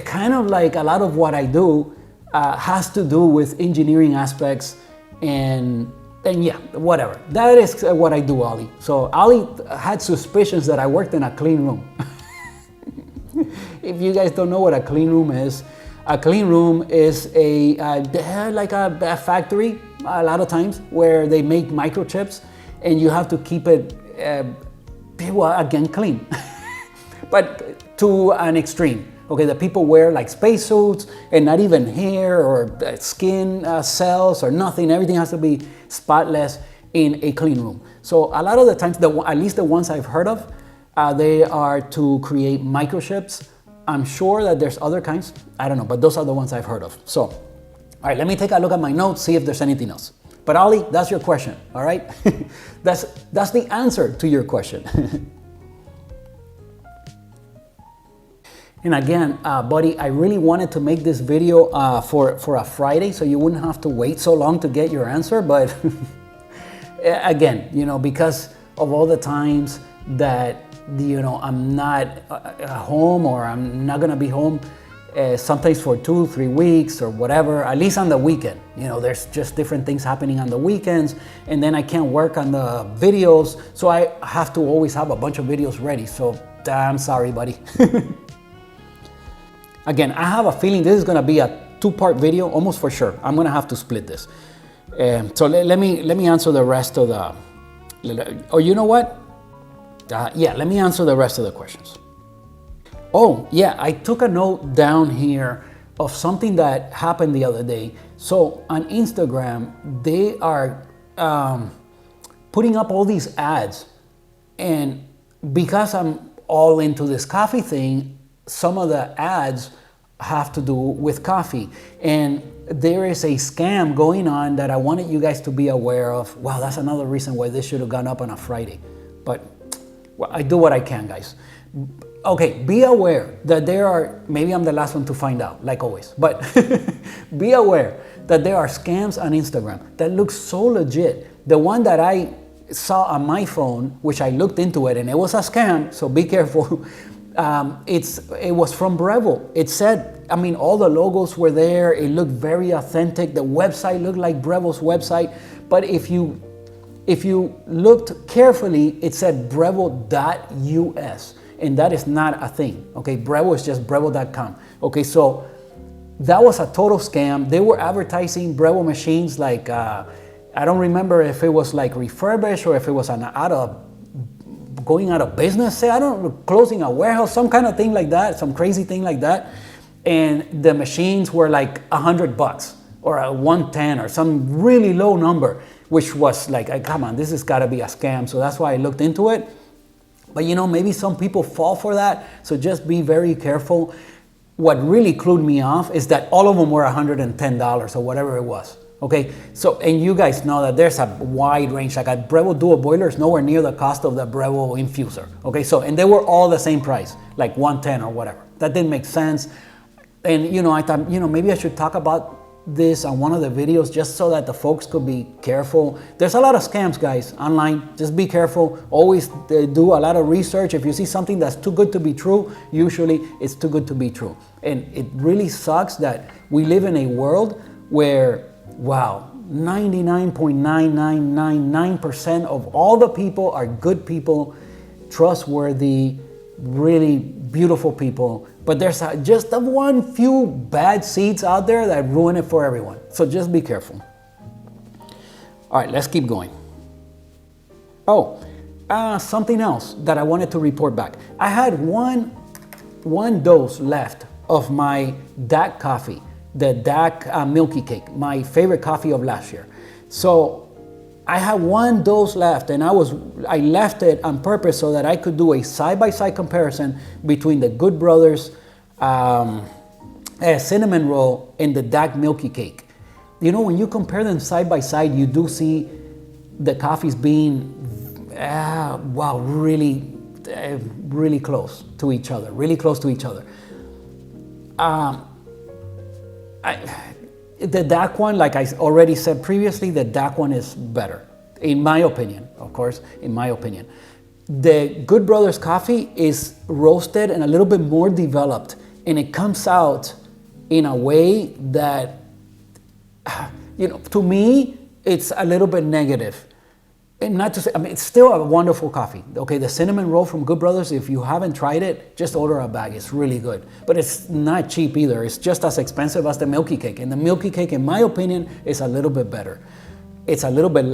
kind of like a lot of what I do has to do with engineering aspects, and yeah, whatever. That is what I do, Ali. So Ali had suspicions that I worked in a clean room. If you guys don't know what a clean room is like a factory a lot of times where they make microchips, and you have to keep it again clean. But to an extreme, okay, the people wear like spacesuits and not even hair or skin cells or nothing. Everything has to be spotless in a clean room. So a lot of the times, at least the ones I've heard of, they are to create microchips. I'm sure that there's other kinds, I don't know, but those are the ones I've heard of. So, all right, let me take a look at my notes, see if there's anything else. But Ali, that's your question, all right? That's the answer to your question. And again, buddy, I really wanted to make this video for a Friday, so you wouldn't have to wait so long to get your answer. But again, because of all the times that I'm not home, or I'm not gonna be home sometimes for 2-3 weeks or whatever, at least on the weekend. There's just different things happening on the weekends, and then I can't work on the videos, so I have to always have a bunch of videos ready. So I'm sorry, buddy. Again, I have a feeling this is gonna be a 2-part video, almost for sure. I'm gonna have to split this. So let me answer the rest of the, oh, you know what? Yeah, let me answer the rest of the questions. Oh, yeah, I took a note down here of something that happened the other day. So on Instagram, they are putting up all these ads. And because I'm all into this coffee thing, some of the ads have to do with coffee. And there is a scam going on that I wanted you guys to be aware of. Wow, that's another reason why this should have gone up on a Friday. But well, I do what I can, guys. Okay, be aware that there are, maybe I'm the last one to find out, like always, but be aware that there are scams on Instagram that look so legit. The one that I saw on my phone, which I looked into it, and it was a scam, so be careful. It was from Breville. It said, I mean, all the logos were there. It looked very authentic. The website looked like Breville's website, but if you looked carefully, it said Breville.us. And that is not a thing, okay? Breville is just Breville.com. Okay, so that was a total scam. They were advertising Breville machines like, I don't remember if it was like refurbished or if it was going out of business, say, I don't know, closing a warehouse, some kind of thing like that, some crazy thing like that. And the machines were like $100 or a 110 or some really low number, which was like, come on, this has gotta be a scam. So that's why I looked into it. But you know, maybe some people fall for that, so just be very careful. What really clued me off is that all of them were $110 or whatever it was. Okay, so, and you guys know that there's a wide range. Like a Breville dual boiler is nowhere near the cost of the Breville infuser. Okay, so, and they were all the same price, like 110 or whatever. That didn't make sense. And you know, I thought, you know, maybe I should talk about this on one of the videos just so that the folks could be careful. There's a lot of scams, guys, online. Just be careful. Always do a lot of research. If you see something that's too good to be true, usually it's too good to be true. And it really sucks that we live in a world where, wow, 99.9999% of all the people are good people, trustworthy, really beautiful people. But there's just the one few bad seeds out there that ruin it for everyone. So just be careful. All right, let's keep going. Oh, something else that I wanted to report back. I had one dose left of my DAC coffee, the DAC Milky Cake, my favorite coffee of last year. So I had one dose left, and I left it on purpose so that I could do a side-by-side comparison between the Good Brothers cinnamon roll and the DAC Milky Cake. You know, when you compare them side by side, you do see the coffees being, wow, really, really close to each other, really close to each other. The DAC one, like I already said previously, the DAC one is better, in my opinion, of course, in my opinion. The Good Brothers coffee is roasted and a little bit more developed, and it comes out in a way that, you know, to me, it's a little bit negative. And not to say, I mean, it's still a wonderful coffee. Okay, the cinnamon roll from Good Brothers, if you haven't tried it, just order a bag. It's really good. But it's not cheap either. It's just as expensive as the Milky Cake. And the Milky Cake, in my opinion, is a little bit better. It's a little bit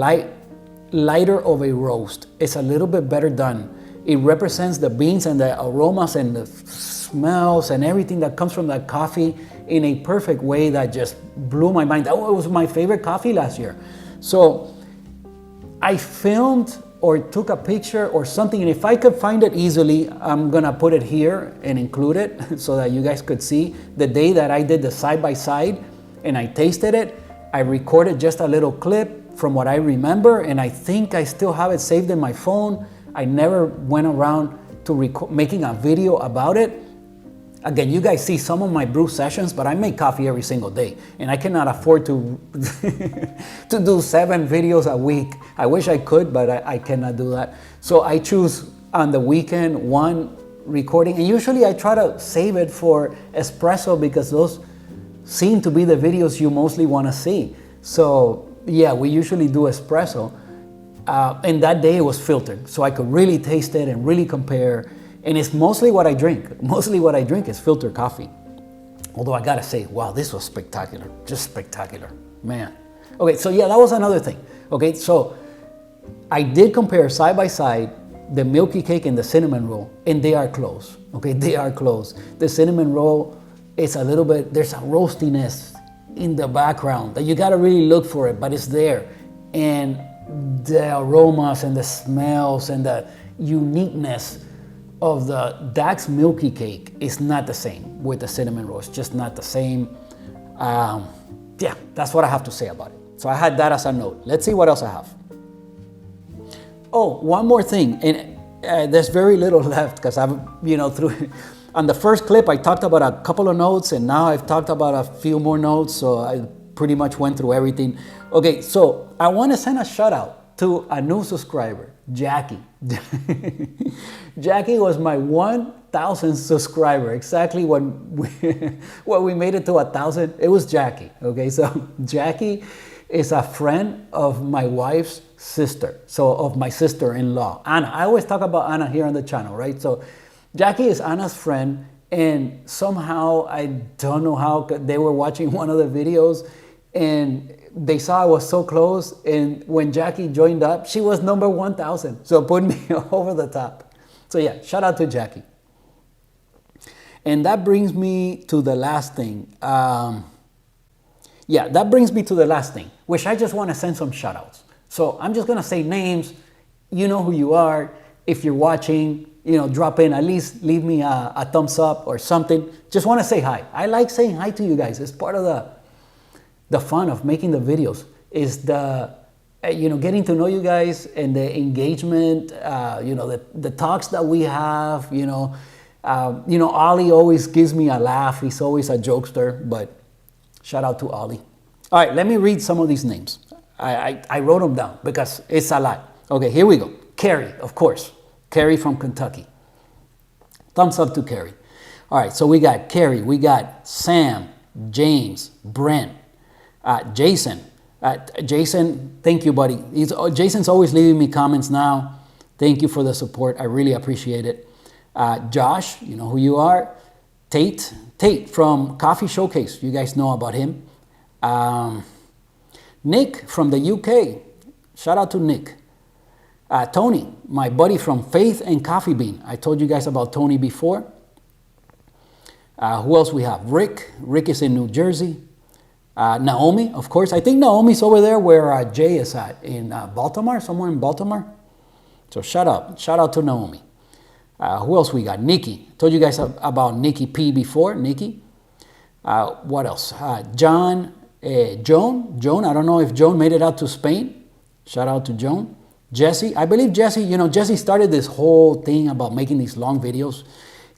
lighter of a roast. It's a little bit better done. It represents the beans and the aromas and the smells and everything that comes from that coffee in a perfect way that just blew my mind. Oh, it was my favorite coffee last year. So I filmed or took a picture or something, and if I could find it easily, I'm gonna put it here and include it so that you guys could see the day that I did the side-by-side and I tasted it. I recorded just a little clip from what I remember, and I think I still have it saved in my phone. I never went around to making a video about it. Again, you guys see some of my brew sessions, but I make coffee every single day, and I cannot afford to to do 7 videos a week. I wish I could, but I cannot do that. So I choose on the weekend one recording, and usually I try to save it for espresso because those seem to be the videos you mostly want to see. So yeah, we usually do espresso, and that day it was filtered, so I could really taste it and really compare. And it's mostly what I drink. Mostly what I drink is filtered coffee. Although I gotta say, wow, this was spectacular, just spectacular, man. Okay, so yeah, that was another thing. Okay, so I did compare side by side the milky cake and the cinnamon roll, and they are close. Okay, they are close. The cinnamon roll is a little bit, there's a roastiness in the background that you gotta really look for it, but it's there. And the aromas and the smells and the uniqueness of the Dax milky cake is not the same with the cinnamon roll. It's just not the same. Yeah, that's what I have to say about it. So I had that as a note. Let's see what else I have. Oh, one more thing, and there's very little left because I've, through on the first clip I talked about a couple of notes, and now I've talked about a few more notes, so I pretty much went through everything. Okay, so I want to send a shout out to a new subscriber, Jackie. Jackie was my 1,000th subscriber. Exactly when we made it to 1,000, it was Jackie. Okay, so Jackie is a friend of my wife's sister, so of my sister-in-law, Anna. I always talk about Anna here on the channel, right? So Jackie is Anna's friend, and somehow, I don't know how, they were watching one of the videos, and they saw I was so close, and when Jackie joined up, she was number 1,000, so put me over the top. So yeah, shout out to Jackie. And that brings me to the last thing. Which I just want to send some shout outs. So I'm just going to say names. You know who you are. If you're watching, drop in, at least leave me a thumbs up or something. Just want to say hi. I like saying hi to you guys. It's part of the fun of making the videos, is the, getting to know you guys and the engagement, the talks that we have, Ollie always gives me a laugh. He's always a jokester, but shout out to Ollie. All right, let me read some of these names. I wrote them down because it's a lot. Okay, here we go. Carrie, of course. Carrie from Kentucky. Thumbs up to Carrie. All right, so we got Carrie, we got Sam, James, Brent, Jason. Jason, thank you, buddy. Jason's always leaving me comments now. Thank you for the support. I really appreciate it. Josh, you know who you are. Tate from Coffee Showcase. You guys know about him. Nick from the UK. Shout out to Nick. Tony, my buddy from Faith and Coffee Bean. I told you guys about Tony before. Who else we have? Rick. Rick is in New Jersey. Naomi, of course. I think Naomi's over there where Jay is at, in Baltimore, somewhere in Baltimore. So shout out to Naomi. Who else we got? Nikki. Told you guys about Nikki P before. Nikki. What else? Joan. I don't know if Joan made it out to Spain. Shout out to Joan. Jesse. I believe Jesse, Jesse started this whole thing about making these long videos.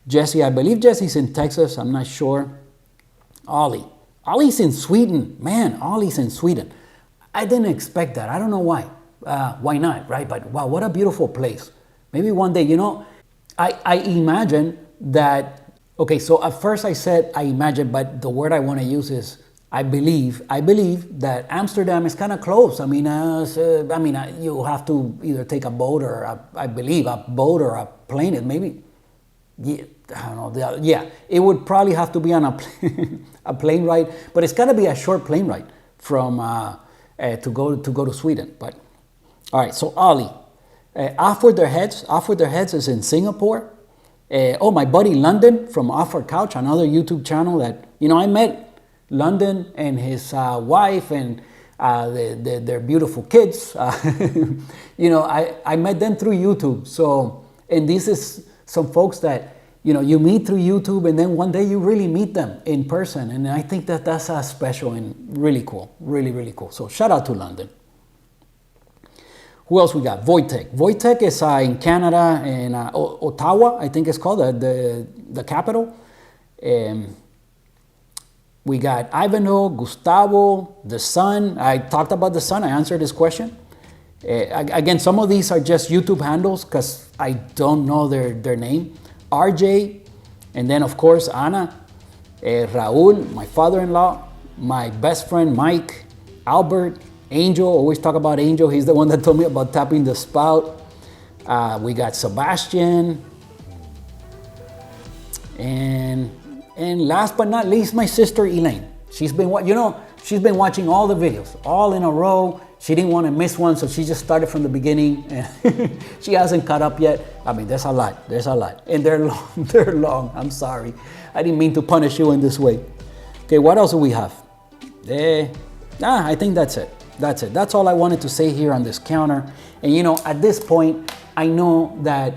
Jesse, I believe Jesse's in Texas. I'm not sure. Ollie. Ollie's in Sweden. Man, Ollie's in Sweden. I didn't expect that. I don't know why. Why not, right? But wow, what a beautiful place. Maybe one day, I imagine that, okay, so at first I said I imagine, but the word I want to use is I believe that Amsterdam is kind of close. You have to either take a boat or a boat or a plane. It maybe, yeah, I don't know. Yeah, it would probably have to be on a plane ride, but it's got to be a short plane ride from to go to Sweden. But all right, so Ollie, Off With Their Heads is in Singapore. My buddy London from Off Our Couch, another YouTube channel that I met. London and his wife and their beautiful kids. I met them through YouTube. So, and this is some folks that, you meet through YouTube and then one day you really meet them in person. And I think that that's special and really cool. Really, really cool. So shout out to London. Who else we got? Wojtek. Wojtek is in Canada, in Ottawa, I think it's called, the capital. We got Ivanhoe, Gustavo, the son. I talked about the son. I answered his question. Again, some of these are just YouTube handles because I don't know their name. RJ, and then of course Ana, Raul, my father-in-law, my best friend Mike, Albert, Angel. Always talk about Angel. He's the one that told me about tapping the spout. We got Sebastian, and And last but not least, my sister Elaine. She's been watching all the videos, all in a row. She didn't want to miss one, so she just started from the beginning. And she hasn't caught up yet. I mean, there's a lot, and they're long. They're long. I'm sorry, I didn't mean to punish you in this way. Okay, what else do we have? I think that's it. That's all I wanted to say here on this counter. And at this point, I know that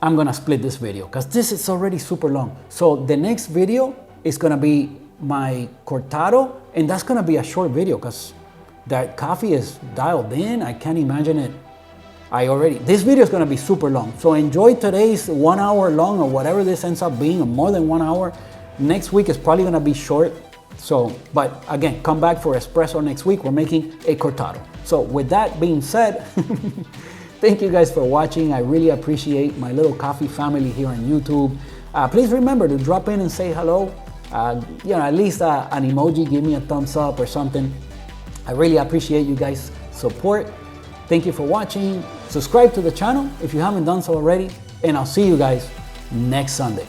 I'm gonna split this video because this is already super long. So the next video is gonna be my cortado, and that's gonna be a short video because that coffee is dialed in. I can't imagine it. This video is gonna be super long. So enjoy today's 1 hour long or whatever this ends up being, or more than 1 hour. Next week is probably gonna be short. So, but again, come back for espresso next week. We're making a cortado. So with that being said, thank you guys for watching. I really appreciate my little coffee family here on YouTube. Please remember to drop in and say hello. At least an emoji, give me a thumbs up or something. I really appreciate you guys' support. Thank you for watching. Subscribe to the channel if you haven't done so already. And I'll see you guys next Sunday.